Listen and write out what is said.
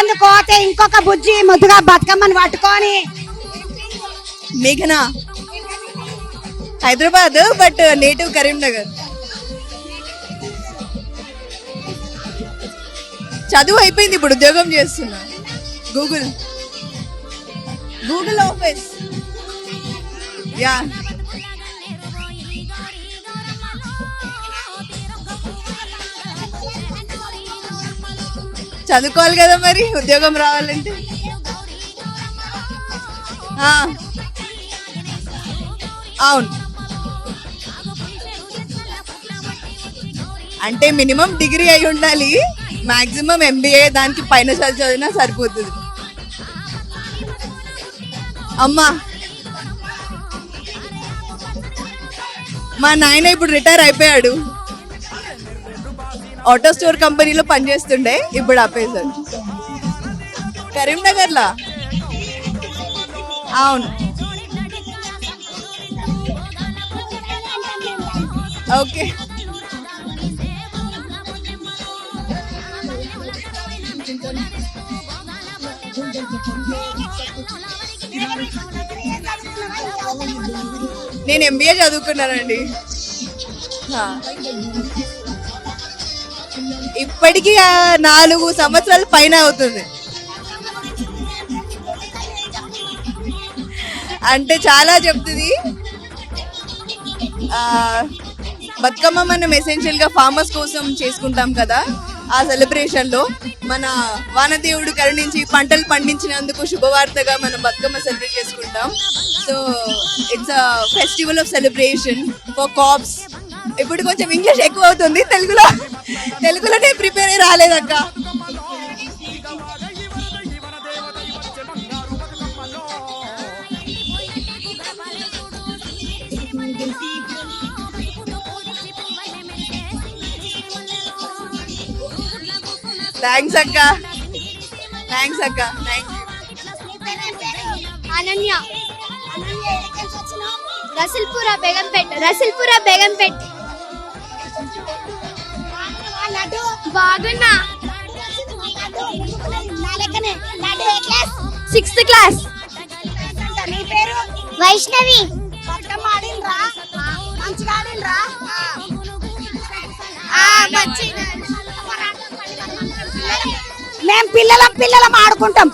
సందు కోతే ఇంకొక బుజ్జి ముద్దుగా బతుకమ్మని పట్టుకొని. మేఘనా హైదరాబాద్ బట్ నేటివ్ కరీంనగర్. చదువు అయిపోయింది, ఇప్పుడు ఉద్యోగం చేస్తున్నా. Google office. యా చదువుకోవాలి కదా మరి ఉద్యోగం రావాలంటే. అవును, అంటే మినిమం డిగ్రీ అయి ఉండాలి, మాక్సిమం ఎంబీఏ దానికి పైన చదివినా సరిపోతుంది. అమ్మా మా నాయన ఇప్పుడు రిటైర్ అయిపోయాడు, ఆటో స్టోర్ కంపెనీలో పనిచేస్తుండే, ఇప్పుడు ఆపేశాడు. కరీంనగర్లా. అవును. ఓకే. నేను ఎంబీఏ చదువుకున్నానండి. ఇప్పటికీ 4 సంవత్సరాల పైన అవుతుంది. అంటే చాలా చెప్తుంది. బతుకమ్మ మనం ఎసెన్షియల్ గా ఫార్మర్స్ కోసం చేసుకుంటాం కదా, ఆ సెలబ్రేషన్ లో మన వానదేవుడు కరుణించి పంటలు పండించినందుకు శుభవార్తగా మనం బతుకమ్మ సెలబ్రేట్ చేసుకుంటాం. So it's a festival of celebration for crops. ఇప్పుడు కొంచెం ఇంగ్లీష్ ఎక్కువ అవుతుంది, తెలుగులోనే ప్రిపేర్ అయ్యి రాలేదక్క. థ్యాంక్స్ అక్క. అనన్య, రసల్పురా బేగంపేట్. బాగున్నా. 6th class. వైష్ణవి. మేము పిల్లలం ఆడుకుంటాం.